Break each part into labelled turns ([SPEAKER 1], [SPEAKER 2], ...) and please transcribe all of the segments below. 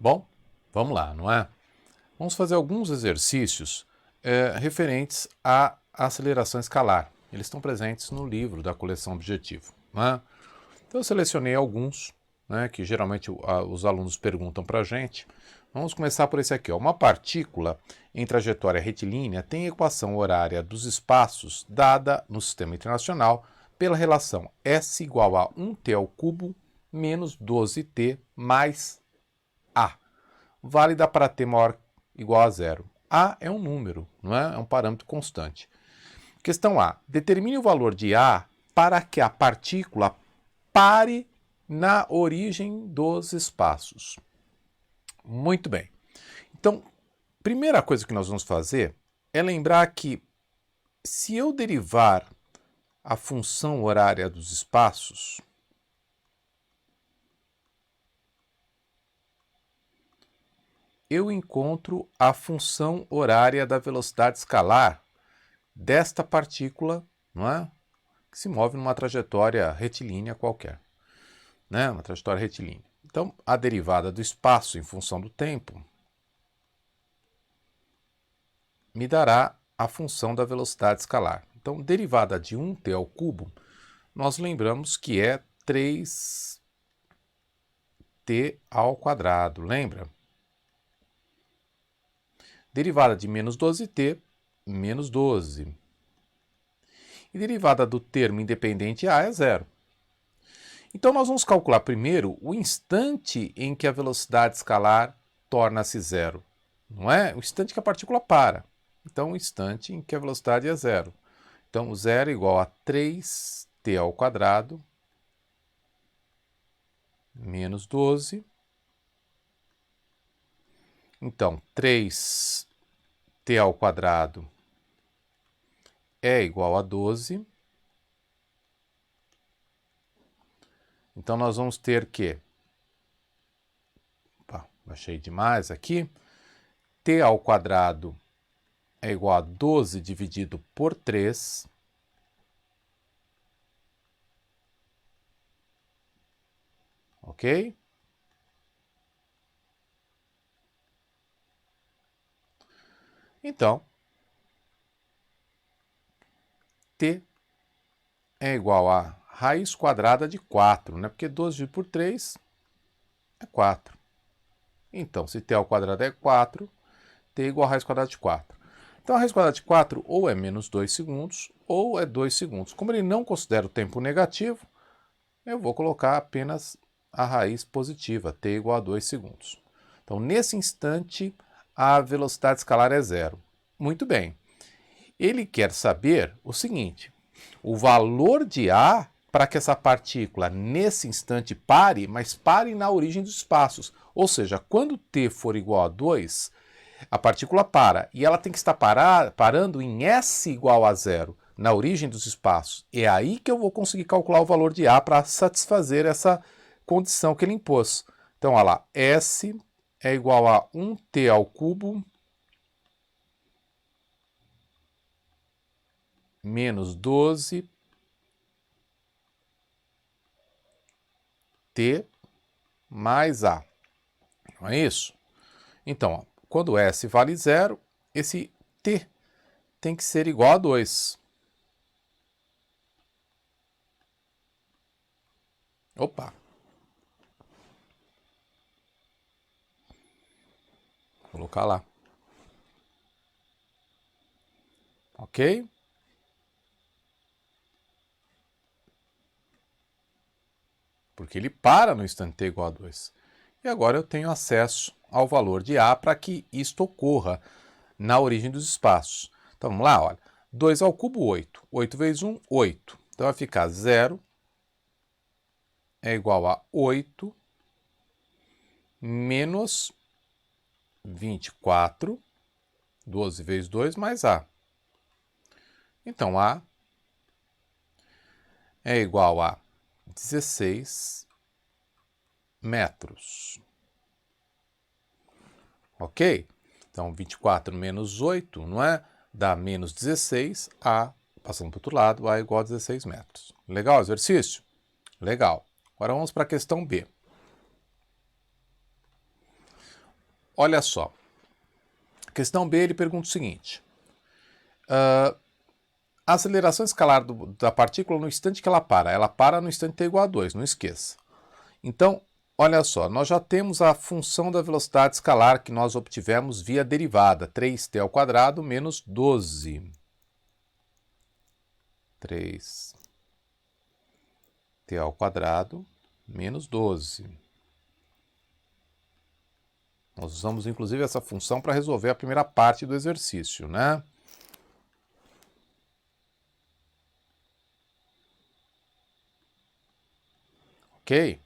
[SPEAKER 1] Bom, vamos lá, não é? Vamos fazer alguns exercícios referentes à aceleração escalar. Eles estão presentes no livro da coleção Objetivo, não é? Então eu selecionei alguns, né, que geralmente os alunos perguntam para a gente. Vamos começar por esse aqui. Ó. Uma partícula em trajetória retilínea tem a equação horária dos espaços dada no Sistema Internacional pela relação S igual a 1t ao cubo menos 12t mais A, válida para t maior ou igual a zero. A é um número, não é? É um parâmetro constante. Questão A. Determine o valor de A para que a partícula pare na origem dos espaços. Muito bem. Então, primeira coisa que nós vamos fazer é lembrar que se eu derivar a função horária dos espaços, eu encontro a função horária da velocidade escalar desta partícula, não é? Que se move numa trajetória retilínea qualquer, né? Uma trajetória retilínea. Então, a derivada do espaço em função do tempo me dará a função da velocidade escalar. Então, derivada de 1t ao cubo, nós lembramos que é 3t ao quadrado, lembra? Derivada de menos 12t, menos 12. E derivada do termo independente A é zero. Então, nós vamos calcular primeiro o instante em que a velocidade escalar torna-se zero. Não é? O instante que a partícula para. Então, o instante em que a velocidade é zero. Então, zero é igual a 3t ao quadrado menos 12. Então, 3t ao quadrado é igual a 12. Então, nós vamos ter que... Opa, baixei demais aqui. T ao quadrado é igual a 12 dividido por 3. Ok? Então, T é igual a raiz quadrada de 4, né? Porque 12 dividido por 3 é 4. Então, se t ao quadrado é 4, t é igual a raiz quadrada de 4. Então, a raiz quadrada de 4 ou é menos 2 segundos ou é 2 segundos. Como ele não considera o tempo negativo, eu vou colocar apenas a raiz positiva, t é igual a 2 segundos. Então, nesse instante, a velocidade escalar é zero. Muito bem. Ele quer saber o seguinte: o valor de A para que essa partícula, nesse instante, pare, mas pare na origem dos espaços. Ou seja, quando t for igual a 2, a partícula para, e ela tem que estar parando em S igual a zero, na origem dos espaços. É aí que eu vou conseguir calcular o valor de A para satisfazer essa condição que ele impôs. Então, olha lá, S é igual a 1t ao cubo menos 12 t mais A. Não é isso? Então, ó, quando S vale zero, esse t tem que ser igual a 2. Opa! Vou colocar lá. Ok? Porque ele para no instante t igual a 2. E agora eu tenho acesso ao valor de A para que isto ocorra na origem dos espaços. Então vamos lá, olha. 2 ao cubo, 8. 8 vezes 1, 8. Então vai ficar 0 é igual a 8 menos 24, 12 vezes 2 mais A. Então A é igual a 16 metros. Ok? Então, 24 menos 8, não é? Dá menos 16, A, passando para o outro lado, A é igual a 16 metros. Legal o exercício? Legal. Agora vamos para a questão B. olha só. Questão B, ele pergunta o seguinte. A aceleração escalar da partícula no instante que ela para no instante t igual a 2, não esqueça. Então, olha só, nós já temos a função da velocidade escalar que nós obtivemos via derivada, 3t ao quadrado menos 12. 3t ao quadrado menos 12. Nós usamos, inclusive, essa função para resolver a primeira parte do exercício, né? Ok?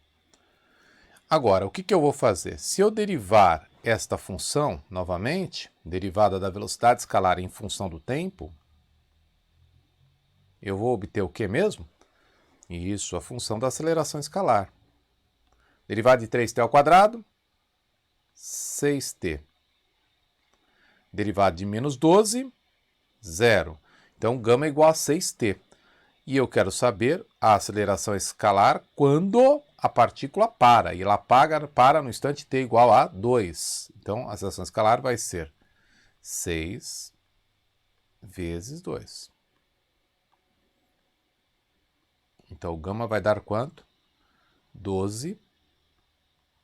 [SPEAKER 1] Agora, o que eu vou fazer? Se eu derivar esta função, novamente, derivada da velocidade escalar em função do tempo, eu vou obter o que mesmo? Isso, a função da aceleração escalar. Derivada de 3t ao quadrado, 6t. Derivada de menos 12, 0. Então, gama é igual a 6t. E eu quero saber a aceleração escalar quando a partícula para. E ela para no instante t igual a 2. Então, a aceleração escalar vai ser 6 vezes 2. Então, o gama vai dar quanto? 12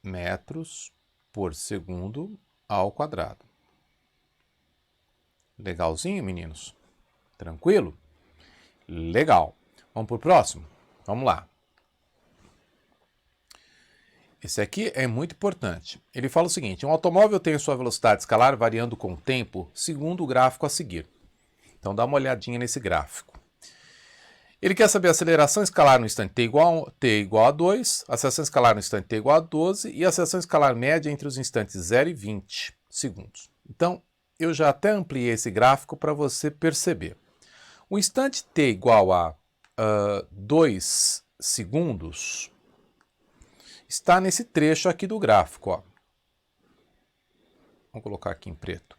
[SPEAKER 1] metros por segundo ao quadrado. Legalzinho, meninos? Tranquilo? Legal. Vamos para o próximo? Vamos lá. Esse aqui é muito importante. Ele fala o seguinte: um automóvel tem sua velocidade escalar variando com o tempo segundo o gráfico a seguir. Então dá uma olhadinha nesse gráfico. Ele quer saber a aceleração escalar no instante t igual a 2, a aceleração escalar no instante t igual a 12 e a aceleração escalar média entre os instantes 0 e 20 segundos. Então, eu já até ampliei esse gráfico para você perceber. O instante t igual a 2 segundos está nesse trecho aqui do gráfico. Ó. Vamos colocar aqui em preto.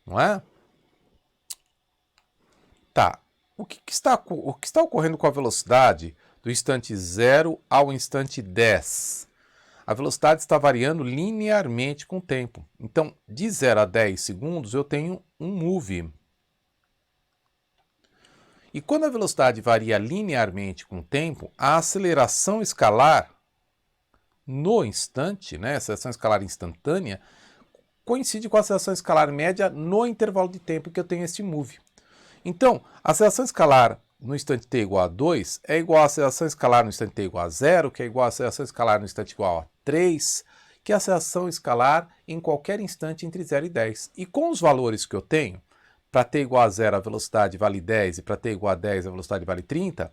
[SPEAKER 1] Não é? Tá. O que está ocorrendo com a velocidade do instante 0 ao instante 10? A velocidade está variando linearmente com o tempo. Então, de 0 a 10 segundos, eu tenho um move. E quando a velocidade varia linearmente com o tempo, a aceleração escalar no instante, né, a aceleração escalar instantânea, coincide com a aceleração escalar média no intervalo de tempo que eu tenho esse move. Então, a aceleração escalar no instante t igual a 2 é igual à aceleração escalar no instante t igual a 0, que é igual à aceleração escalar no instante igual a 3, que é a aceleração escalar em qualquer instante entre 0 e 10. E com os valores que eu tenho, para t igual a 0 a velocidade vale 10 e para t igual a 10 a velocidade vale 30,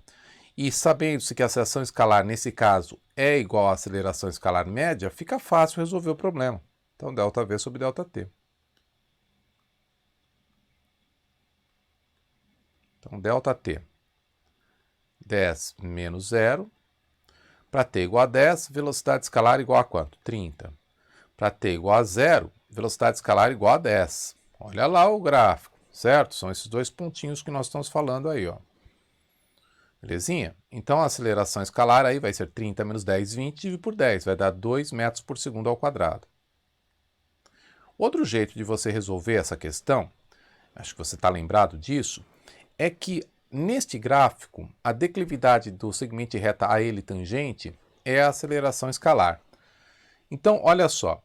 [SPEAKER 1] e sabendo-se que a aceleração escalar nesse caso é igual à aceleração escalar média, fica fácil resolver o problema. Então, ΔV sobre ΔT. Então, ΔT, 10 menos 0. Para t igual a 10, velocidade escalar igual a quanto? 30. Para t igual a 0, velocidade escalar igual a 10. Olha lá o gráfico, certo? São esses dois pontinhos que nós estamos falando aí, ó. Belezinha? Então, a aceleração escalar aí vai ser 30 menos 10, 20, dividido por 10. Vai dar 2 metros por segundo ao quadrado. Outro jeito de você resolver essa questão, acho que você está lembrado disso, é que neste gráfico, a declividade do segmento de reta a ele tangente é a aceleração escalar. Então, olha só,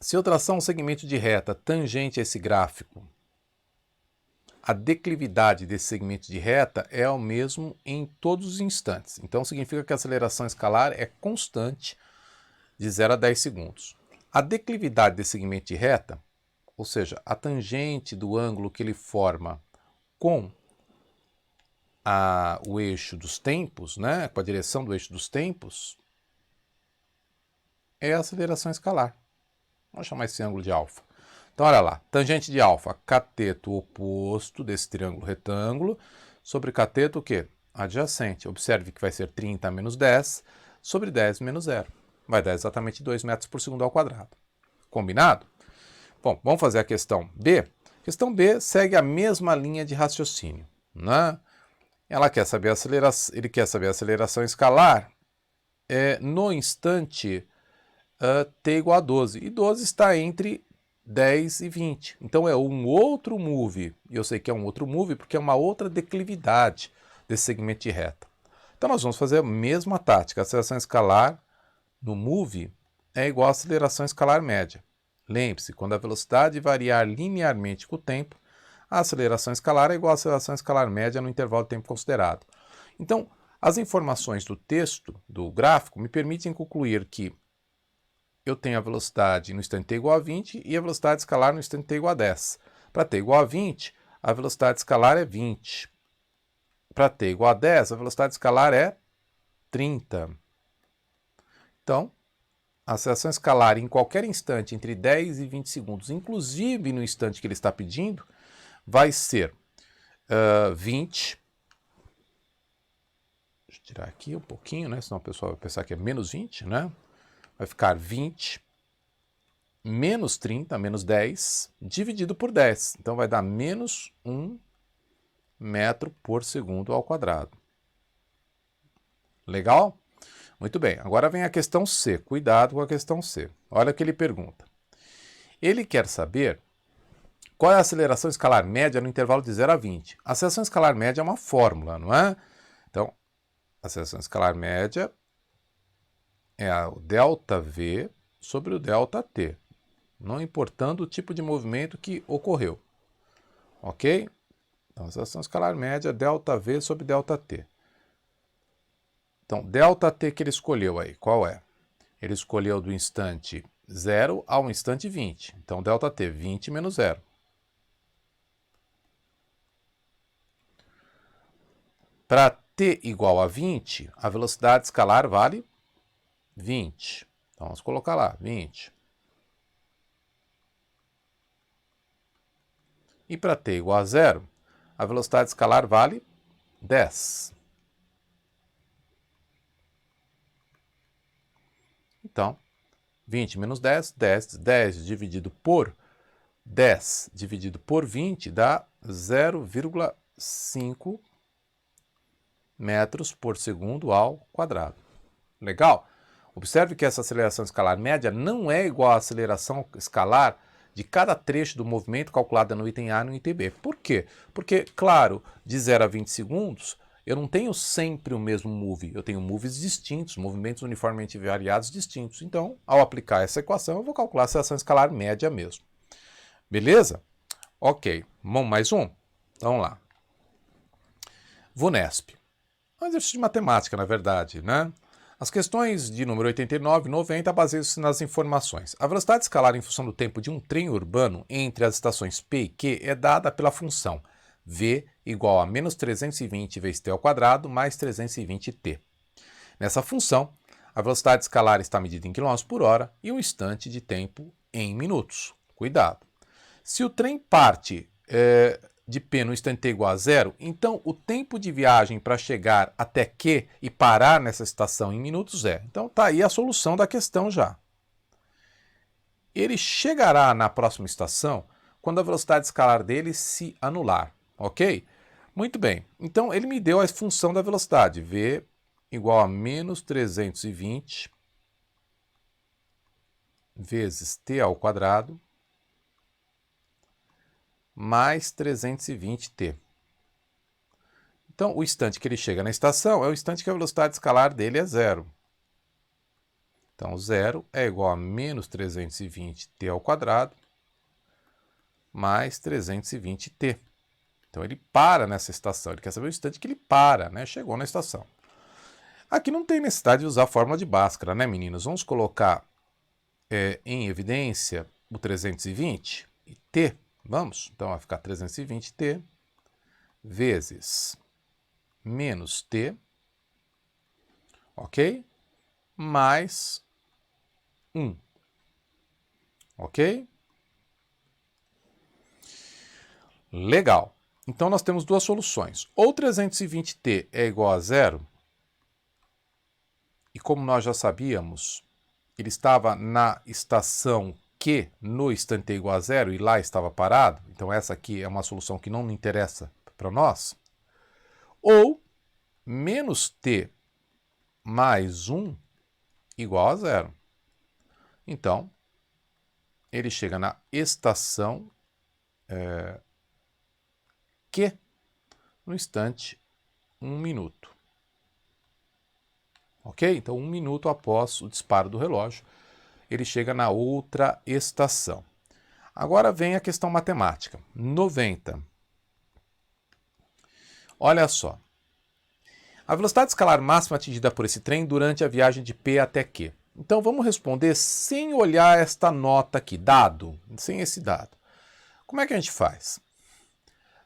[SPEAKER 1] se eu traçar um segmento de reta tangente a esse gráfico, a declividade desse segmento de reta é o mesmo em todos os instantes. Então, significa que a aceleração escalar é constante de 0 a 10 segundos. A declividade desse segmento de reta, ou seja, a tangente do ângulo que ele forma com o eixo dos tempos, né, com a direção do eixo dos tempos, é a aceleração escalar. Vamos chamar esse ângulo de alfa. Então, olha lá, tangente de alfa, cateto oposto desse triângulo retângulo, sobre cateto o quê? Adjacente. Observe que vai ser 30 menos 10 sobre 10 menos 0. Vai dar exatamente 2 metros por segundo ao quadrado. Combinado? Bom, vamos fazer a questão B. A questão B segue a mesma linha de raciocínio, né? Ele quer saber a aceleração escalar no instante t igual a 12. E 12 está entre 10 e 20. Então é um outro move. E eu sei que é um outro move porque é uma outra declividade desse segmento de reta. Então nós vamos fazer a mesma tática. A aceleração escalar no move é igual à aceleração escalar média. Lembre-se, quando a velocidade variar linearmente com o tempo, a aceleração escalar é igual à aceleração escalar média no intervalo de tempo considerado. Então, as informações do texto, do gráfico, me permitem concluir que eu tenho a velocidade no instante t igual a 20 e a velocidade escalar no instante t igual a 10. Para t igual a 20, a velocidade escalar é 20. Para t igual a 10, a velocidade escalar é 30. Então, a aceleração escalar em qualquer instante entre 10 e 20 segundos, inclusive no instante que ele está pedindo, vai ser 20. Deixa eu tirar aqui um pouquinho, né? Senão o pessoal vai pensar que é menos 20, né? Vai ficar 20 menos 30, menos 10, dividido por 10. Então vai dar menos 1 metro por segundo ao quadrado. Legal? Muito bem. Agora vem a questão C. Cuidado com a questão C. Olha o que ele pergunta. Ele quer saber qual é a aceleração escalar média no intervalo de 0 a 20. A aceleração escalar média é uma fórmula, não é? Então, a aceleração escalar média é o ΔV sobre o ΔT, não importando o tipo de movimento que ocorreu. Ok? Então, a aceleração escalar média é ΔV sobre ΔT. Então, ΔT que ele escolheu aí, qual é? Ele escolheu do instante 0 ao instante 20. Então, ΔT, 20 menos 0. Para t igual a 20, a velocidade escalar vale 20. Então, vamos colocar lá, 20. E para t igual a 0, a velocidade escalar vale 10. Então, 20 menos 10, 10 dividido por 10 dividido por 20 dá 0,5 metros por segundo ao quadrado. Legal? Observe que essa aceleração escalar média não é igual à aceleração escalar de cada trecho do movimento calculada no item A e no item B. Por quê? Porque, claro, de 0 a 20 segundos, eu não tenho sempre o mesmo move. Eu tenho moves distintos, movimentos uniformemente variados distintos. Então, ao aplicar essa equação, eu vou calcular a aceleração escalar média mesmo. Beleza? Ok. Vamos mais um? Então, vamos lá. VUNESP. É um exercício de matemática, na verdade, né? As questões de número 89 e 90 baseiam-se nas informações. A velocidade escalar em função do tempo de um trem urbano entre as estações P e Q é dada pela função v igual a menos 320 vezes t ao quadrado mais 320t. Nessa função, a velocidade escalar está medida em km por hora e o instante de tempo em minutos. Cuidado! Se o trem parte de P no instante t igual a 0, então o tempo de viagem para chegar até Q e parar nessa estação em minutos é. Então está aí a solução da questão já. Ele chegará na próxima estação quando a velocidade escalar dele se anular, ok? Muito bem, então ele me deu a função da velocidade, v igual a menos 320 vezes t ao quadrado mais 320t. Então, o instante que ele chega na estação é o instante que a velocidade escalar dele é 0. Então, 0 é igual a menos 320t ao quadrado mais 320t. Então, ele para nessa estação. Ele quer saber o instante que ele para, né? Chegou na estação. Aqui não tem necessidade de usar a fórmula de Bhaskara, né, meninos? Vamos colocar em evidência o 320 e t. Vamos? Então, vai ficar 320t vezes menos t, ok? Mais 1, ok? Legal. Então, nós temos duas soluções. Ou 320t é igual a 0, e como nós já sabíamos, ele estava na estação Q no instante t igual a 0 e lá estava parado, então essa aqui é uma solução que não me interessa para nós. Ou menos t mais 1 igual a 0. Então, ele chega na estação Q no instante 1 minuto. Ok? Então, 1 minuto após o disparo do relógio, ele chega na outra estação. Agora vem a questão matemática. 90. Olha só. A velocidade escalar máxima atingida por esse trem durante a viagem de P até Q. Então vamos responder sem olhar esta nota aqui, dado, sem esse dado. Como é que a gente faz?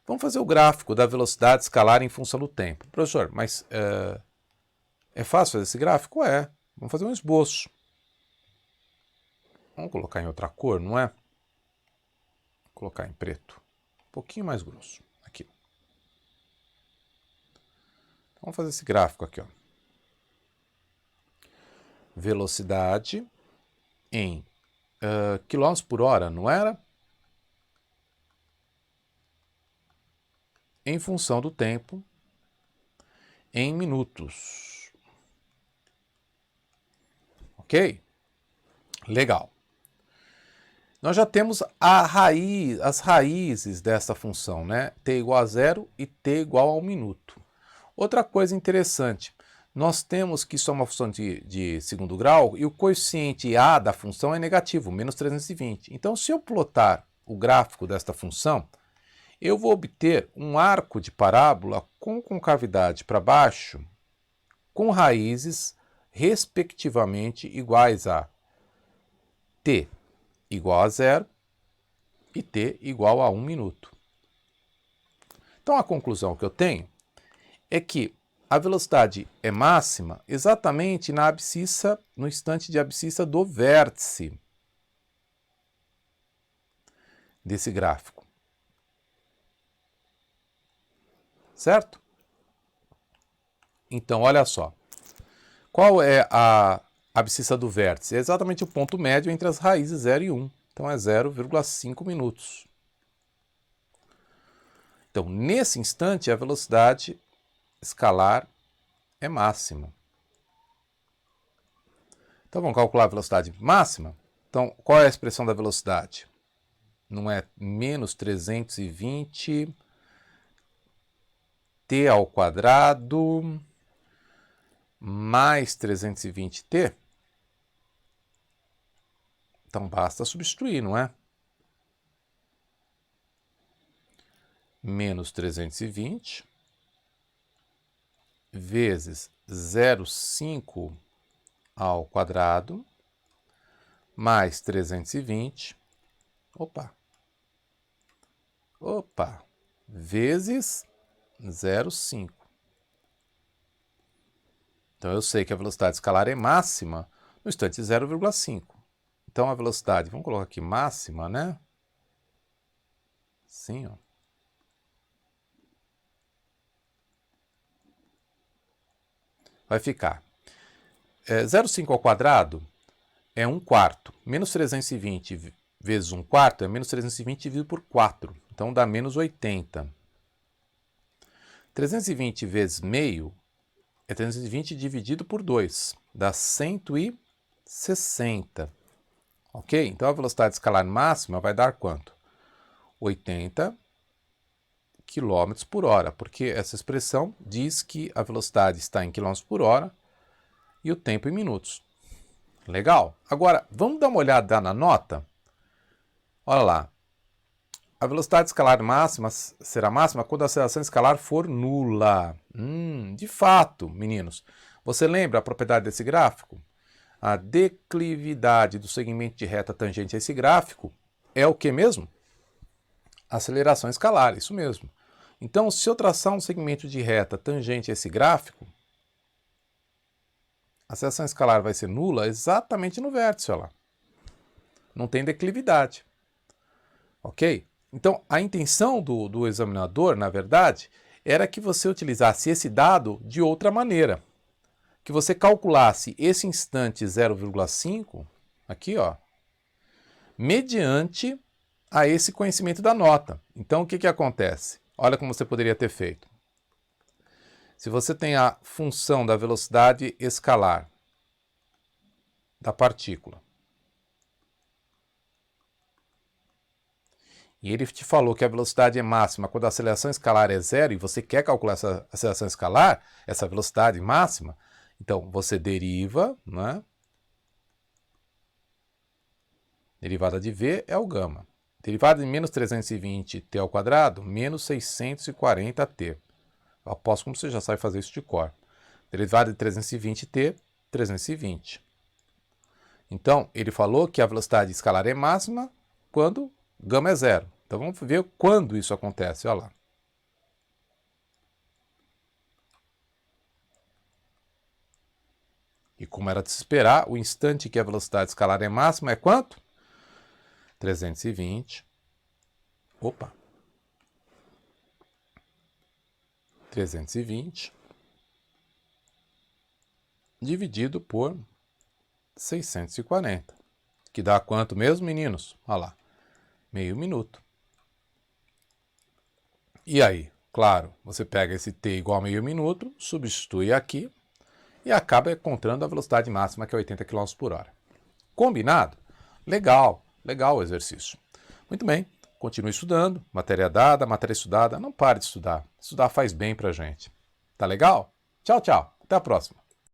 [SPEAKER 1] Vamos fazer o gráfico da velocidade escalar em função do tempo. Professor, mas é fácil fazer esse gráfico? É. Vamos fazer um esboço. Vamos colocar em outra cor, não é? Vou colocar em preto. Um pouquinho mais grosso. Aqui. Vamos fazer esse gráfico aqui, ó. Velocidade em quilômetros por hora, não era? Em função do tempo em minutos. Ok? Legal. Nós já temos as raízes dessa função, né? T igual a 0 e T igual a 1 minuto. Outra coisa interessante, nós temos que isso é uma função de segundo grau e o coeficiente A da função é negativo, menos 320. Então, se eu plotar o gráfico desta função, eu vou obter um arco de parábola com concavidade para baixo, com raízes respectivamente iguais a T igual a 0 e T igual a 1 minuto. Então, a conclusão que eu tenho é que a velocidade é máxima exatamente na abscissa, no instante de abscissa do vértice desse gráfico. Certo? Então, olha só. Qual é a abscissa do vértice? É exatamente o ponto médio entre as raízes 0 e 1. Então, é 0,5 minutos. Então, nesse instante, a velocidade escalar é máxima. Então, vamos calcular a velocidade máxima? Então, qual é a expressão da velocidade? Não é menos 320 t ao quadrado mais 320t? Então, basta substituir, não é? Menos 320 vezes 0,5 ao quadrado mais 320, vezes 0,5. Então, eu sei que a velocidade escalar é máxima no instante 0,5. Então, a velocidade, vamos colocar aqui máxima, né? Sim, ó. Vai ficar 0,5 ao quadrado é 1 quarto. Menos 320 vezes 1 quarto é menos 320 dividido por 4. Então, dá menos 80. 320 vezes meio é 320 dividido por 2. Dá 160. Ok? Então, a velocidade escalar máxima vai dar quanto? 80 km por hora, porque essa expressão diz que a velocidade está em km por hora e o tempo em minutos. Legal? Agora, vamos dar uma olhada na nota? Olha lá. A velocidade escalar máxima será máxima quando a aceleração escalar for nula. De fato, meninos. Você lembra a propriedade desse gráfico? A declividade do segmento de reta tangente a esse gráfico é o que mesmo? Aceleração escalar, isso mesmo. Então, se eu traçar um segmento de reta tangente a esse gráfico, a aceleração escalar vai ser nula exatamente no vértice, olha lá. Não tem declividade. Ok? Então, a intenção do examinador, na verdade, era que você utilizasse esse dado de outra maneira. Que você calculasse esse instante 0,5, aqui, ó, mediante a esse conhecimento da nota. Então, o que acontece? Olha como você poderia ter feito. Se você tem a função da velocidade escalar da partícula, e ele te falou que a velocidade é máxima quando a aceleração escalar é zero, e você quer calcular essa aceleração escalar, essa velocidade máxima, então você deriva, né? Derivada de V é o gama. Derivada de menos 320t ao quadrado, menos 640t. Eu aposto como você já sabe fazer isso de cor. Derivada de 320t, 320. Então, ele falou que a velocidade escalar é máxima quando gama é zero. Então, vamos ver quando isso acontece. Olha lá. E como era de se esperar, o instante que a velocidade escalar é máxima é quanto? 320. Opa. 320 dividido por 640. Que dá quanto mesmo, meninos? Olha lá. Meio minuto. E aí? Claro, você pega esse t igual a meio minuto, substitui aqui e acaba encontrando a velocidade máxima, que é 80 km por hora. Combinado? Legal, legal o exercício. Muito bem, continue estudando, matéria dada, matéria estudada, não pare de estudar. Estudar faz bem pra gente. Tá legal? Tchau, tchau. Até a próxima.